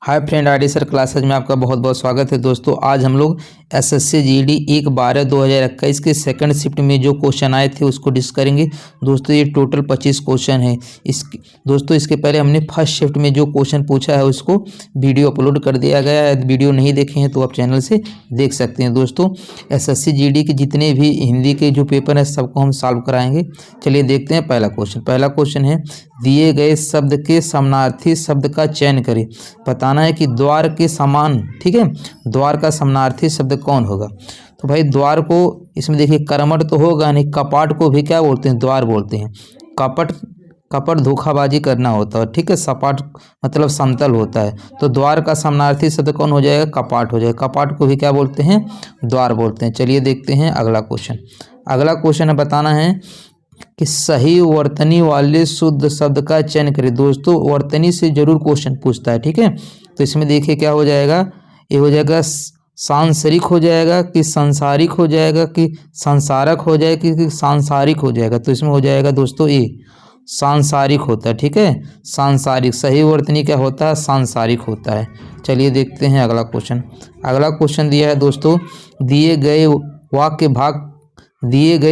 Hi friend, RD sir classes में आपका बहुत बहुत स्वागत है। दोस्तों आज हम लोग एसएससी जीडी 1/12/2021 के सेकंड शिफ्ट में जो क्वेश्चन आए थे उसको डिस्कस करेंगे। दोस्तों ये टोटल 25 क्वेश्चन है। दोस्तों इसके पहले हमने फर्स्ट शिफ्ट में जो क्वेश्चन पूछा है उसको वीडियो अपलोड कर दिया गया है। वीडियो नहीं देखे हैं तो आप चैनल से देख सकते हैं। दोस्तों एसएससी जीडी के जितने भी हिंदी के जो पेपर है सबको हम सॉल्व कराएंगे। चलिए देखते हैं पहला क्वेश्चन है, दिए गए शब्द के समानार्थी शब्द का चयन करें। बताना है कि द्वार के समान, ठीक है, द्वार का समानार्थी शब्द कौन होगा। तो भाई द्वार को इसमें देखिए कर्मठ तो होगा नहीं, कपाट को भी क्या बोलते हैं, द्वार बोलते हैं। कपट धोखाबाजी करना होता है, ठीक है। सपाट मतलब समतल होता है। तो द्वार का समानार्थी शब्द कौन हो जाएगा, कपाट हो जाएगा। कपाट को भी क्या बोलते हैं, द्वार बोलते हैं। चलिए देखते हैं अगला क्वेश्चन है, बताना है कि सही वर्तनी वाले शुद्ध शब्द का चयन करें। दोस्तों वर्तनी से जरूर क्वेश्चन पूछता है, ठीक है। तो इसमें देखिए क्या हो जाएगा, ये हो जाएगा सांसारिक हो जाएगा कि संसारिक हो जाएगा कि संसारक हो जाएगा कि सांसारिक हो जाएगा। तो इसमें हो जाएगा दोस्तों ये सांसारिक होता है, ठीक है। सांसारिक सही वर्तनी क्या होता है, सांसारिक होता है। चलिए देखते हैं अगला क्वेश्चन दिया है दोस्तों, दिए गए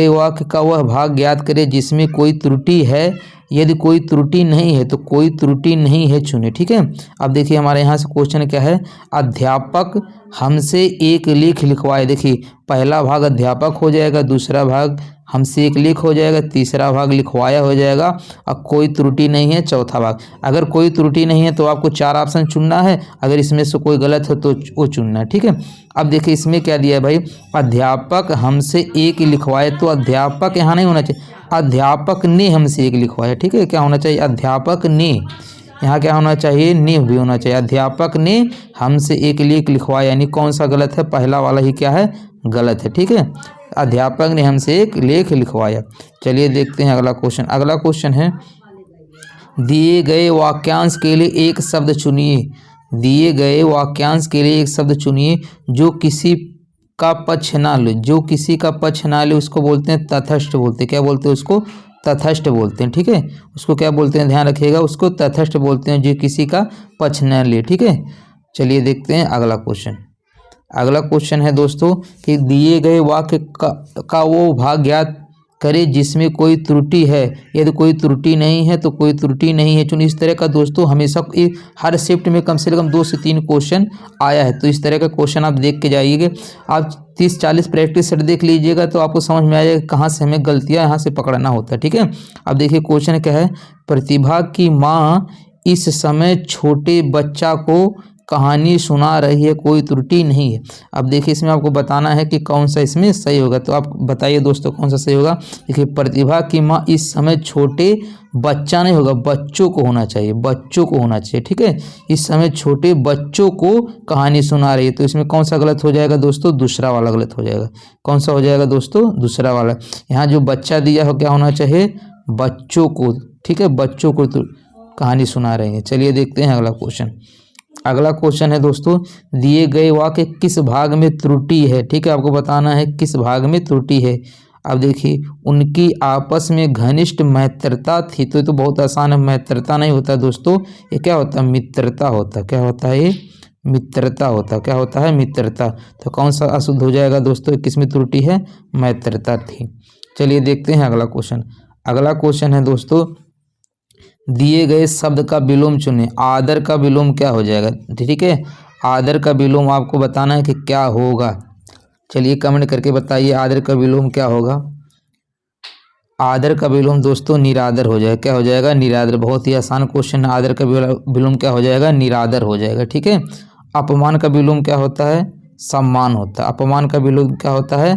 वाक्य का वह भाग ज्ञात करें जिसमें कोई त्रुटि है। यदि कोई त्रुटि नहीं है तो कोई त्रुटि नहीं है चुने, ठीक है। अब देखिए हमारे यहाँ से क्वेश्चन क्या है, अध्यापक हमसे एक लेख लिखवाए। देखिए पहला भाग अध्यापक हो जाएगा, दूसरा भाग हमसे एक लेख हो जाएगा, तीसरा भाग लिखवाया हो जाएगा, अब कोई त्रुटि नहीं है चौथा भाग। अगर कोई त्रुटि नहीं है तो आपको 4 ऑप्शन चुनना है, अगर इसमें से कोई गलत है तो वो चुनना है, ठीक है। अब देखिए इसमें क्या दिया है भाई, अध्यापक हमसे एक लिखवाए। तो अध्यापक यहाँ नहीं होना चाहिए, अध्यापक ने हमसे एक लिखवाया, ठीक है। क्या होना चाहिए, अध्यापक ने, यहाँ क्या होना चाहिए, ने भी होना चाहिए। अध्यापक ने हमसे एक लेख लिखवाया, यानी कौन सा गलत है, पहला वाला ही क्या है, गलत है, ठीक है। अध्यापक ने हमसे एक लेख लिखवाया। चलिए देखते हैं अगला क्वेश्चन है, दिए गए वाक्यांश के लिए एक शब्द चुनिए। दिए गए वाक्यांश के लिए एक शब्द चुनिए जो किसी का पक्ष ना ले। जो किसी का पक्ष ना ले उसको बोलते हैं तटस्थ बोलते हैं। क्या बोलते हैं उसको, तटस्थ बोलते हैं, ठीक है। उसको क्या बोलते हैं, ध्यान रखिएगा, उसको तटस्थ बोलते हैं जो किसी का पक्ष न ले, ठीक है। चलिए देखते हैं अगला क्वेश्चन है दोस्तों कि दिए गए वाक्य का वो भाग ज्ञात करे जिसमें कोई त्रुटि है। यदि कोई त्रुटि नहीं है तो कोई त्रुटि नहीं है चुन। इस तरह का दोस्तों हमेशा हर शिफ्ट में कम से कम 2 से 3 क्वेश्चन आया है। तो इस तरह का क्वेश्चन आप देख के जाइएगा। आप 30-40 प्रैक्टिस सेट देख लीजिएगा तो आपको समझ में आ जाएगा कहाँ से हमें गलतियाँ यहाँ से पकड़ना होता है, ठीक है। अब देखिए क्वेश्चन क्या है, प्रतिभा की माँ इस समय छोटे बच्चा को कहानी सुना रही है, कोई त्रुटि नहीं है। अब देखिए इसमें आपको बताना है कि कौन सा इसमें सही होगा। तो आप बताइए दोस्तों कौन सा सही होगा। देखिए प्रतिभा की माँ इस समय छोटे बच्चा नहीं होगा, बच्चों को होना चाहिए, बच्चों को होना चाहिए, ठीक है। इस समय छोटे बच्चों को कहानी सुना रही है। तो इसमें कौन सा गलत हो जाएगा दोस्तों, दूसरा वाला गलत हो जाएगा। कौन सा हो जाएगा दोस्तों, दूसरा वाला। यहाँ जो बच्चा दिया हो क्या होना चाहिए, बच्चों को, ठीक है, बच्चों को तो कहानी सुना रहे हैं। चलिए देखते हैं अगला क्वेश्चन है दोस्तों, दिए गए वाक्य किस भाग में त्रुटि है, ठीक है। आपको बताना है किस भाग में त्रुटि है। अब देखिए उनकी आपस में घनिष्ठ मित्रता थी। तो ये तो बहुत आसान है, मित्रता नहीं होता दोस्तों, ये क्या होता है, मित्रता होता है। क्या होता है ये, मित्रता होता है। क्या होता है, मित्रता। तो कौन सा अशुद्ध हो जाएगा दोस्तों, किस में त्रुटि है, मित्रता थी। चलिए देखते हैं अगला क्वेश्चन है दोस्तों, दिए गए शब्द का विलोम चुनें। आदर का विलोम क्या हो जाएगा, ठीक है। आदर का विलोम आपको बताना है कि क्या होगा। चलिए कमेंट करके बताइए आदर का विलोम क्या होगा। आदर का विलोम दोस्तों निरादर हो जाएगा। क्या हो जाएगा, निरादर। बहुत ही आसान क्वेश्चन है। आदर का विलोम क्या हो जाएगा, निरादर हो जाएगा, ठीक है। अपमान का विलोम क्या होता है, सम्मान होता है। अपमान का विलोम क्या होता है,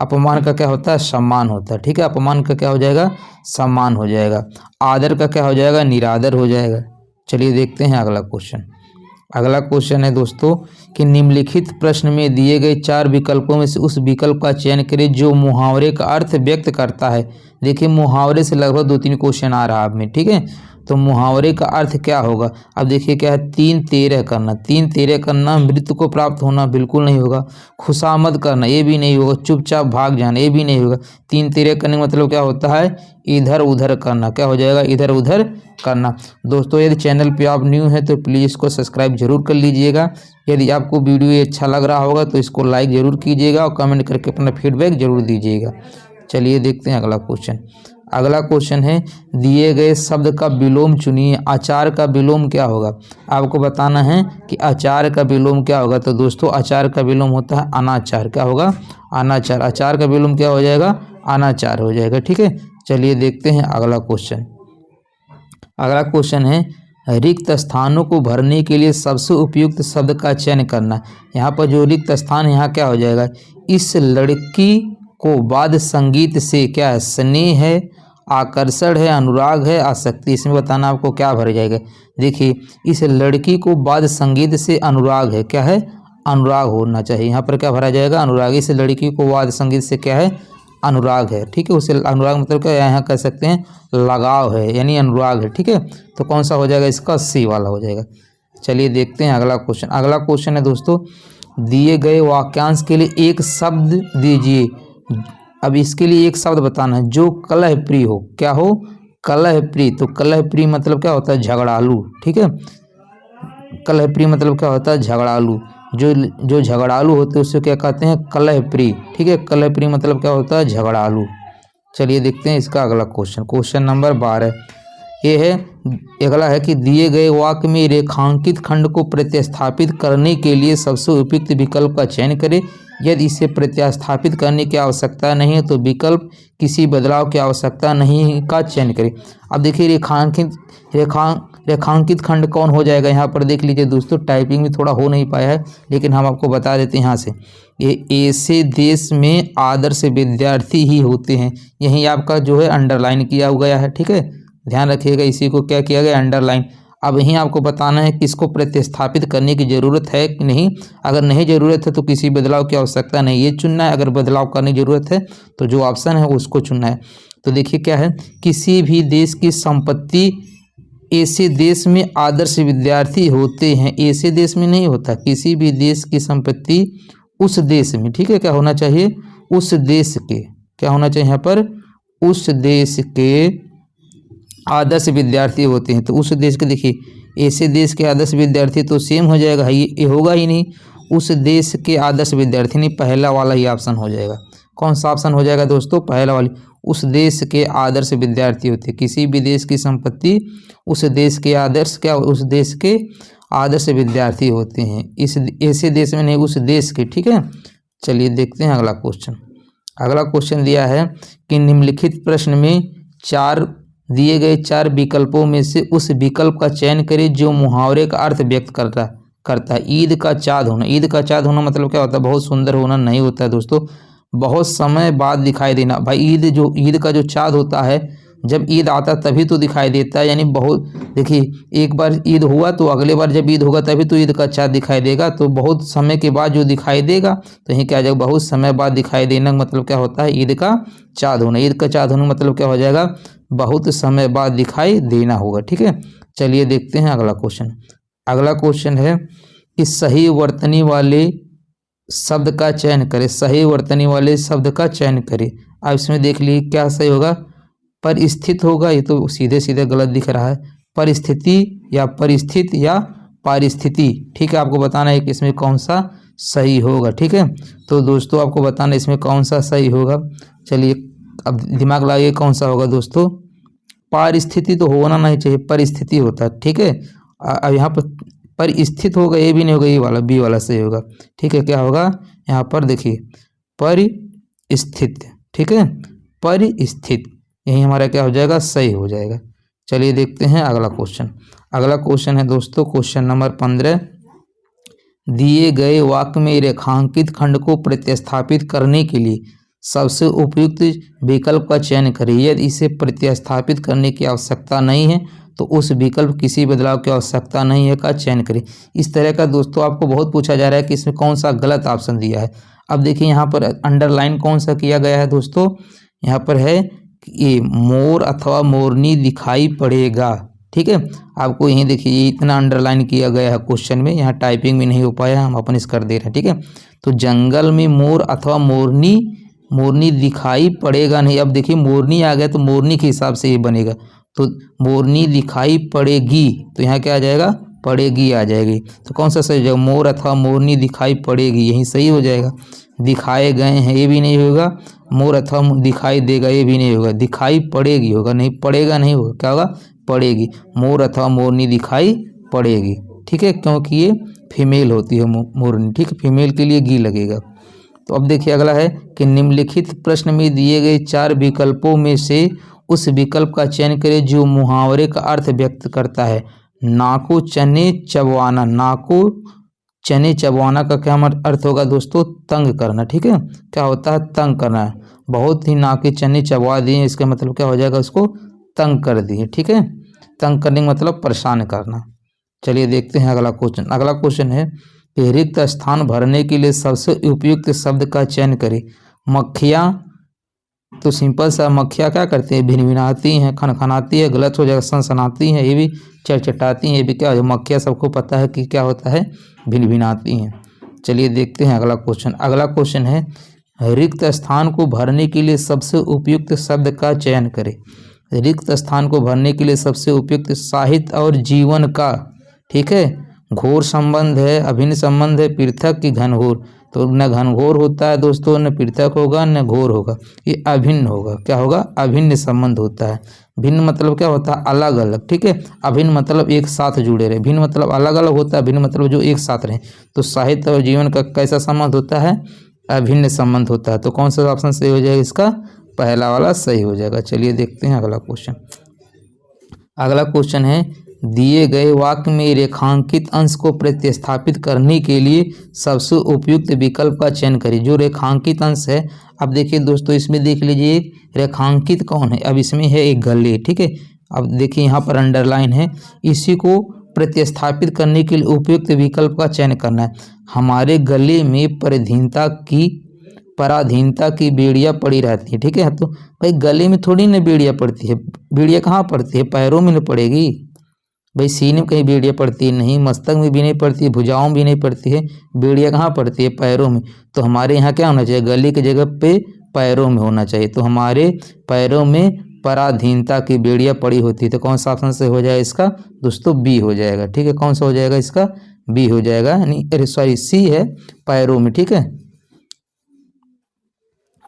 अपमान का क्या होता है, सम्मान होता है, ठीक है। अपमान का क्या हो जाएगा, सम्मान हो जाएगा। आदर का क्या हो जाएगा, निरादर हो जाएगा। चलिए देखते हैं अगला क्वेश्चन है दोस्तों कि निम्नलिखित प्रश्न में दिए गए 4 विकल्पों में से उस विकल्प का चयन करें जो मुहावरे का अर्थ व्यक्त करता है। देखिए मुहावरे से लगभग 2-3 क्वेश्चन आ रहा है आप में, ठीक है। तो मुहावरे का अर्थ क्या होगा। अब देखिए क्या है, 3-13 करना, 3-13 करना, मृत्यु को प्राप्त होना बिल्कुल नहीं होगा, खुशामद करना ये भी नहीं होगा, चुपचाप भाग जाना ये भी नहीं होगा। 3-13 करने का मतलब क्या होता है, इधर उधर करना। क्या हो जाएगा, इधर उधर करना। दोस्तों यदि चैनल पे आप न्यू हैं तो प्लीज़ इसको सब्सक्राइब जरूर कर लीजिएगा। यदि आपको वीडियो ये अच्छा लग रहा होगा तो इसको लाइक ज़रूर कीजिएगा और कमेंट करके अपना फीडबैक जरूर दीजिएगा। चलिए देखते हैं अगला क्वेश्चन। अगला क्वेश्चन है, दिए गए शब्द का विलोम चुनिए। अचार का विलोम क्या होगा। आपको बताना है कि अचार का विलोम क्या होगा। तो दोस्तों अचार का विलोम होता है अनाचार। क्या होगा, अनाचार। अचार का विलोम क्या हो जाएगा, अनाचार हो जाएगा। ठीक है, चलिए देखते हैं अगला क्वेश्चन। अगला क्वेश्चन है, रिक्त स्थानों को भरने के लिए सबसे उपयुक्त शब्द का चयन करना। यहाँ पर जो रिक्त स्थान यहाँ क्या हो जाएगा, इस लड़की को वाद्य संगीत से क्या है, स्नेह है, आकर्षण है, अनुराग है, आसक्ति। इसमें बताना आपको क्या भर जाएगा। देखिए इस लड़की को वाद्य संगीत से अनुराग है, क्या है, अनुराग होना चाहिए। यहाँ पर क्या भरा जाएगा, अनुराग। इस लड़की को वाद्य संगीत से क्या है, अनुराग है। ठीक है, उसे अनुराग मतलब क्या, यहाँ कह सकते हैं लगाव है, यानी अनुराग है। ठीक है, तो कौन सा हो जाएगा, इसका सी वाला हो जाएगा। चलिए देखते हैं अगला क्वेश्चन। अगला क्वेश्चन है दोस्तों, दिए गए वाक्यांश के लिए एक शब्द दीजिए। अब इसके लिए एक शब्द बताना है जो कलह प्रिय हो। क्या हो, कलह प्रिय। तो कलह प्रिय मतलब क्या होता है, झगड़ालू। ठीक है, कलह प्रिय मतलब क्या होता है, झगड़ालू। जो झगड़ालू होते हैं उससे क्या कहते हैं, कलह प्रिय। ठीक है, कलह प्रिय मतलब क्या होता है, झगड़ालू। चलिए देखते हैं इसका अगला क्वेश्चन। क्वेश्चन नंबर 12 ये है, अगला है कि दिए गए वाक्य में रेखांकित खंड को प्रतिस्थापित करने के लिए सबसे उपयुक्त विकल्प का चयन करें। यदि इसे प्रतिस्थापित करने की आवश्यकता नहीं है तो विकल्प किसी बदलाव की आवश्यकता नहीं का चयन करें। अब देखिए रेखांकित खंड कौन हो जाएगा, यहाँ पर देख लीजिए दोस्तों, टाइपिंग में थोड़ा हो नहीं पाया है लेकिन हम आपको बता देते हैं यहाँ से। ये ऐसे देश में आदर्श विद्यार्थी ही होते हैं। यहीं आपका जो है अंडरलाइन किया गया है। ठीक है, ध्यान रखिएगा, इसी को क्या किया गया, अंडरलाइन। अब यहीं आपको बताना है कि इसको प्रतिस्थापित करने की ज़रूरत है कि नहीं। अगर नहीं ज़रूरत है तो किसी बदलाव की आवश्यकता नहीं, ये चुनना है। अगर बदलाव करने की ज़रूरत है तो जो ऑप्शन है उसको चुनना है। तो देखिए क्या है, किसी भी देश की संपत्ति ऐसे देश में आदर्श विद्यार्थी होते हैं। ऐसे देश में नहीं होता, किसी भी देश की संपत्ति उस देश में, ठीक है, क्या होना चाहिए, उस देश के, क्या होना चाहिए यहाँ पर, उस देश के आदर्श विद्यार्थी होते हैं। तो उस देश के, देखिए ऐसे देश के आदर्श विद्यार्थी तो सेम हो जाएगा, ये होगा ही नहीं। उस देश के आदर्श विद्यार्थी नहीं, पहला वाला ही ऑप्शन हो जाएगा। कौन सा ऑप्शन हो जाएगा दोस्तों, पहला वाली। उस देश के आदर्श विद्यार्थी होते हैं। किसी भी देश की संपत्ति उस देश के आदर्श, क्या, उस देश के आदर्श विद्यार्थी होते हैं। इस ऐसे देश में नहीं, उस देश के। ठीक है, चलिए देखते हैं अगला क्वेश्चन। अगला क्वेश्चन दिया है कि निम्नलिखित प्रश्न में दिए गए 4 विकल्पों में से उस विकल्प का चयन करें जो मुहावरे का अर्थ व्यक्त करता है। ईद का चाँद होना। ईद का चाँद होना मतलब क्या होता है, बहुत सुंदर होना नहीं होता है दोस्तों, बहुत समय बाद दिखाई देना। भाई ईद का जो चाँद होता है, जब ईद आता तभी तो दिखाई देता है, यानी बहुत, देखिए एक बार ईद हुआ तो अगले बार जब ईद होगा तभी तो ईद का चाँद दिखाई देगा। तो बहुत समय के बाद जो दिखाई देगा, तो यहीं क्या आ जाएगा, बहुत समय बाद दिखाई देना मतलब क्या होता है, ईद का चाँद होना। ईद का चाँद होना मतलब क्या हो जाएगा, बहुत समय बाद दिखाई देना होगा। ठीक है, चलिए देखते हैं अगला क्वेश्चन। अगला क्वेश्चन है कि सही वर्तनी वाले शब्द का चयन करें। सही वर्तनी वाले शब्द का चयन करें। अब इसमें देख लीजिए क्या सही होगा, परिस्थित होगा, ये तो सीधे सीधे गलत दिख रहा है। परिस्थिति या परिस्थित या पारिस्थिति। ठीक है, आपको बताना है कि इसमें कौन सा सही होगा। ठीक है, तो दोस्तों आपको बताना इसमें कौन सा सही होगा। चलिए अब दिमाग लगाइए, कौन सा होगा दोस्तों, पारिस्थिति तो होना नहीं चाहिए, परिस्थिति होता है। ठीक है, अब यहाँ पर परिस्थित होगा, ये भी नहीं होगा, ये वाला बी वाला सही होगा। ठीक है, क्या होगा यहाँ पर, देखिए परिस्थित। ठीक है, परिस्थित, यही हमारा क्या हो जाएगा, सही हो जाएगा। चलिए देखते हैं अगला क्वेश्चन। अगला क्वेश्चन है दोस्तों क्वेश्चन नंबर 15। दिए गए वाक्य में रेखांकित खंड को प्रतिस्थापित करने के लिए सबसे उपयुक्त विकल्प का चयन करें। यदि इसे प्रतिस्थापित करने की आवश्यकता नहीं है तो उस विकल्प किसी बदलाव की आवश्यकता नहीं है का चयन करें। इस तरह का दोस्तों आपको बहुत पूछा जा रहा है कि इसमें कौन सा गलत ऑप्शन दिया है। अब देखिए यहाँ पर अंडरलाइन कौन सा किया गया है दोस्तों, यहाँ पर है कि मोर अथवा मोरनी दिखाई पड़ेगा। ठीक है। आपको यहीं देखिए ये इतना अंडरलाइन किया गया है क्वेश्चन में, यहाँ टाइपिंग भी नहीं हो पाया, हम अपन इस कर दे रहे हैं, ठीक है। तो जंगल में मोर अथवा मोरनी, मोरनी दिखाई पड़ेगा नहीं। अब देखिए मोरनी आ गया तो मोरनी के हिसाब से ये बनेगा, तो मोरनी दिखाई पड़ेगी, तो यहाँ क्या आ जाएगा, पड़ेगी आ जाएगी। तो कौन सा सही हो जाएगा, मोर अथवा मोरनी दिखाई पड़ेगी, यही सही हो जाएगा। दिखाए गए हैं ये भी नहीं होगा, मोर अथवा दिखाई देगा ये भी नहीं होगा, दिखाई पड़ेगी होगा, नहीं पड़ेगा नहीं होगा, क्या होगा, पड़ेगी। मोर अथवा मोरनी दिखाई पड़ेगी, ठीक है, क्योंकि ये फीमेल होती है मोरनी, ठीक है, फीमेल के लिए गी लगेगा। तो अब देखिए अगला है कि निम्नलिखित प्रश्न में दिए गए 4 विकल्पों में से उस विकल्प का चयन करें जो मुहावरे का अर्थ व्यक्त करता है। नाको चने चबवाना, नाको चने चबवाना का क्या अर्थ होगा दोस्तों, तंग करना, ठीक है, क्या होता है, तंग करना है। बहुत ही नाके चने चबवा दिए, इसका मतलब क्या हो जाएगा, उसको तंग कर दिए, ठीक है, तंग करने का मतलब परेशान करना। चलिए देखते हैं अगला क्वेश्चन। अगला क्वेश्चन है कि रिक्त स्थान भरने के लिए सबसे उपयुक्त शब्द का चयन करें। मक्खियाँ, तो सिंपल सा, मक्खियाँ क्या करती है, भिनभिनाती हैं, खनखनाती है, गलत हो जाएगा, सनसनाती हैं, ये भी चटचटाती हैं, ये भी क्या हो जाएगा, मक्खियाँ सबको पता है कि क्या होता है, भिनभिनाती हैं। चलिए देखते हैं अगला क्वेश्चन। अगला क्वेश्चन है रिक्त स्थान को भरने के लिए सबसे उपयुक्त शब्द का चयन करें। रिक्त स्थान को भरने के लिए सबसे उपयुक्त साहित्य और जीवन का, ठीक है, घोर संबंध है, अभिन्न संबंध है, पृथक की घनघोर, तो न घनघोर होता है दोस्तों, न पृथक होगा, न घोर होगा, ये अभिन्न होगा, क्या होगा, अभिन्न संबंध होता है। भिन्न मतलब क्या होता है, अलग अलग, ठीक है, अभिन्न मतलब एक साथ जुड़े रहे, भिन्न मतलब अलग अलग होता है, भिन्न मतलब जो एक साथ रहे। तो साहित्य और जीवन का कैसा संबंध होता है, अभिन्न संबंध होता है। तो कौन सा ऑप्शन सही हो जाएगा, इसका पहला वाला सही हो जाएगा। चलिए देखते हैं अगला क्वेश्चन। अगला क्वेश्चन है दिए गए वाक्य में रेखांकित अंश को प्रतिस्थापित करने के लिए सबसे उपयुक्त विकल्प का चयन करें। जो रेखांकित अंश है, अब देखिए दोस्तों इसमें देख लीजिए रेखांकित कौन है, अब इसमें है एक गले, ठीक है, अब देखिए यहाँ पर अंडरलाइन है, इसी को प्रतिस्थापित करने के लिए उपयुक्त विकल्प का चयन करना है। हमारे गले में पराधीनता की बेड़ियाँ पड़ी रहती है, ठीक है, तो भाई गले में थोड़ी ना बेड़ियाँ पड़ती है, बेड़ियाँ कहाँ पड़ती है, पैरों में न पड़ेगी भाई, सीने में कहीं बेड़ियाँ पड़ती है नहीं, मस्तक में भी नहीं पड़ती है, भुजाओं में भी नहीं पड़ती है, बेड़ियाँ कहाँ पड़ती है, पैरों में। तो हमारे यहाँ क्या होना चाहिए, गले की जगह पे पैरों में होना चाहिए, तो हमारे पैरों में पराधीनता की बेड़ियाँ पड़ी होती है। तो कौन सा ऑप्शन से हो जाएगा इसका दोस्तों, बी हो जाएगा, ठीक है, कौन सा हो जाएगा इसका, बी हो जाएगा, यानी सॉरी सी है, पैरों में, ठीक है।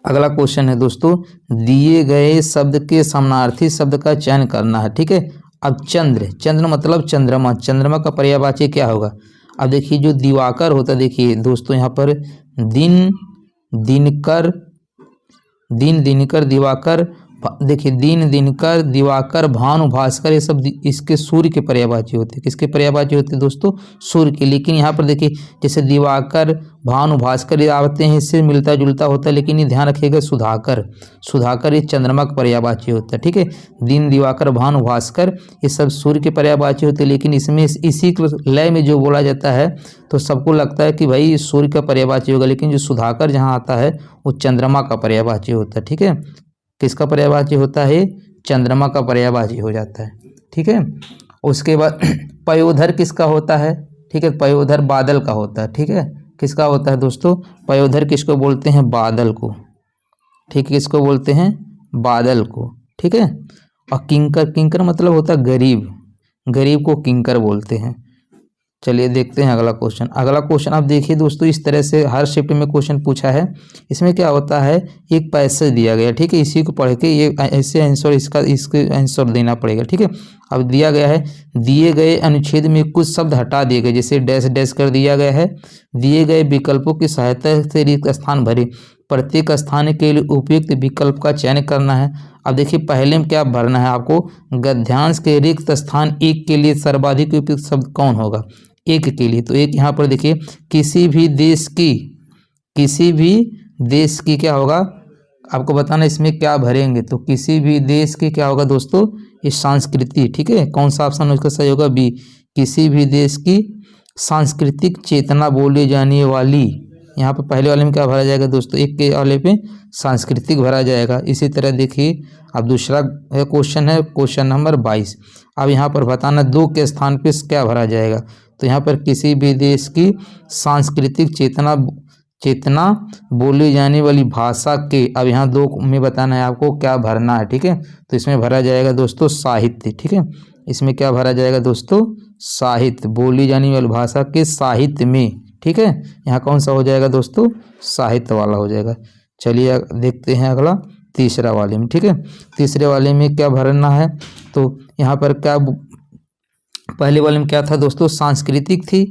अगला क्वेश्चन है दोस्तों दिए गए शब्द के समानार्थी शब्द का चयन करना है, ठीक है। अब चंद्र मतलब चंद्रमा, चंद्रमा का पर्यायवाची क्या होगा। अब देखिए जो दिवाकर होता है, देखिए दोस्तों यहाँ पर दिनकर दिवाकर, देखिए दिनकर दिवाकर भानु भास्कर, ये सब इसके सूर्य के पर्यायवाची होते हैं। किसके पर्यायवाची होते हैं दोस्तों, सूर्य के। लेकिन यहाँ पर देखिए जैसे दिवाकर भानु भास्कर ये आते हैं, इससे मिलता जुलता होता है, लेकिन ये ध्यान रखिएगा सुधाकर ये चंद्रमा का पर्यायवाची होता है, ठीक है। दिन दिवाकर भानु भास्कर ये सब सूर्य के पर्यायवाची होते हैं, लेकिन इसमें इसी लय में जो बोला जाता है तो सबको लगता है कि भाई सूर्य का पर्यायवाची होगा, लेकिन जो सुधाकर जहाँ आता है वो चंद्रमा का पर्यायवाची होता है, ठीक है। किसका पर्यायवाची होता है, चंद्रमा का पर्यायवाची हो जाता है, ठीक है। उसके बाद पयोधर किसका होता है, ठीक है, पयोधर बादल का होता है, ठीक है, किसका होता है दोस्तों, पयोधर किसको बोलते हैं, बादल को, ठीक है, किसको बोलते हैं, बादल को, ठीक है। और किंकर मतलब होता है गरीब को किंकर बोलते हैं। चलिए देखते हैं अगला क्वेश्चन। आप देखिए दोस्तों इस तरह से हर शिफ्ट में क्वेश्चन पूछा है। इसमें क्या होता है, एक पैसेज दिया गया, ठीक है, इसी को पढ़ के ये ऐसे आंसर इसके आंसर देना पड़ेगा, ठीक है। अब दिया गया है दिए गए अनुच्छेद में कुछ शब्द हटा दिए गए, जैसे डैश डैश कर दिया गया है। दिए गए विकल्पों की सहायता से रिक्त स्थान भरे, प्रत्येक स्थान के लिए उपयुक्त विकल्प का चयन करना है। अब देखिए पहले में क्या भरना है आपको, गद्यांश के रिक्त स्थान एक के लिए सर्वाधिक उपयुक्त शब्द कौन होगा, एक के लिए। तो एक यहाँ पर देखिए किसी भी देश की क्या होगा, आपको बताना इसमें क्या भरेंगे। तो किसी भी देश की क्या होगा दोस्तों, ये संस्कृति, ठीक है, कौन सा ऑप्शन उसका सही होगा, बी। किसी भी देश की सांस्कृतिक चेतना बोली जाने वाली, यहाँ पर पहले वाले में क्या भरा जाएगा दोस्तों, एक के वाले पे सांस्कृतिक भरा जाएगा। इसी तरह देखिए अब दूसरा क्वेश्चन है क्वेश्चन नंबर 22। अब यहाँ पर बताना दो के स्थान पे क्या भरा जाएगा। तो यहाँ पर किसी भी देश की सांस्कृतिक चेतना बोली जाने वाली भाषा के, अब यहाँ दो में बताना है आपको क्या भरना है, ठीक है। तो इसमें भरा जाएगा दोस्तों साहित्य, ठीक है। इसमें क्या भरा जाएगा दोस्तों, साहित्य, बोली जाने वाली भाषा के साहित्य में, ठीक है। यहाँ कौन सा हो जाएगा दोस्तों, साहित्य वाला हो जाएगा। चलिए देखते हैं अगला तीसरा वाले में, ठीक है। तीसरे वाले में क्या भरना है, तो यहाँ पर क्या, पहले वाले में क्या था दोस्तों, सांस्कृतिक थी,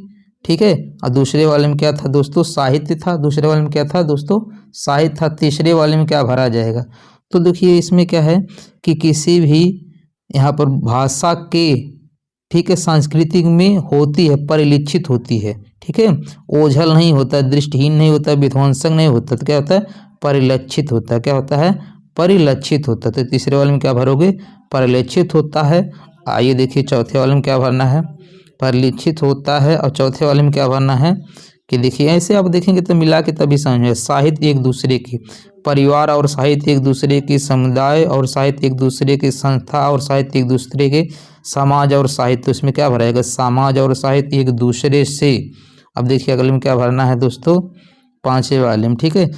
ठीक है। और दूसरे वाले में क्या था दोस्तों, साहित्य था। दूसरे वाले में क्या था दोस्तों, साहित्य था। तीसरे वाले में क्या भरा जाएगा, तो देखिए इसमें क्या है कि किसी भी यहाँ पर भाषा के, ठीक है, सांस्कृतिक में होती है, परिलक्षित होती है, ठीक है। ओझल नहीं होता, दृष्टिहीन नहीं होता, विध्वंसक नहीं होता, तो क्या होता है, परिलक्षित होता है। क्या होता है, परिलक्षित होता है। तो तीसरे वाले में क्या भरोगे, परिलक्षित होता है। आइए देखिए चौथे वाले में क्या भरना है, परिलक्षित होता है। और चौथे वाले में क्या भरना है कि देखिए ऐसे आप देखेंगे तो मिला के तभी समझ में, साहित्य एक दूसरे की, परिवार और साहित्य एक दूसरे की, समुदाय और साहित्य एक दूसरे की, संस्था और साहित्य एक दूसरे के, समाज और साहित्य, उसमें क्या भराएगा, समाज और साहित्य एक दूसरे से। अब देखिए अगले में क्या भरना है दोस्तों, पांचवें वाले में, ठीक है।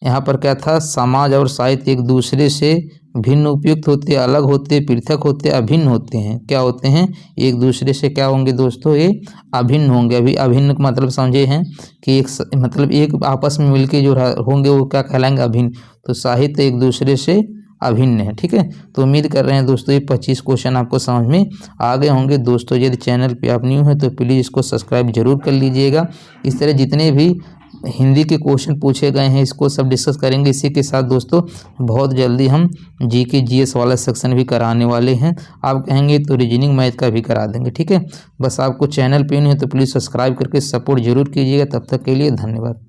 यहाँ पर क्या था, समाज और साहित्य एक दूसरे से भिन्न उपयुक्त होते, अलग होते, पृथक होते, अभिन्न होते हैं। क्या होते हैं, एक दूसरे से क्या होंगे दोस्तों, ये अभिन्न होंगे। अभी अभिन्न का मतलब समझे हैं कि एक मतलब एक आपस में मिलके जो होंगे वो क्या कहलाएंगे, अभिन्न। तो साहित्य एक दूसरे से अभिन्न है, ठीक है। तो उम्मीद कर रहे हैं दोस्तों ये 25 क्वेश्चन आपको समझ में आ गए होंगे। दोस्तों यदि चैनल पे आप न्यू हैं तो प्लीज़ इसको सब्सक्राइब जरूर कर लीजिएगा। इस तरह जितने भी हिंदी के क्वेश्चन पूछे गए हैं इसको सब डिस्कस करेंगे। इसी के साथ दोस्तों बहुत जल्दी हम जीके जीएस वाला सेक्शन भी कराने वाले हैं। आप कहेंगे तो रीजनिंग मैथ का भी करा देंगे, ठीक है। बस आपको चैनल पे नहीं है तो प्लीज़ सब्सक्राइब करके सपोर्ट जरूर कीजिएगा। तब तक के लिए धन्यवाद।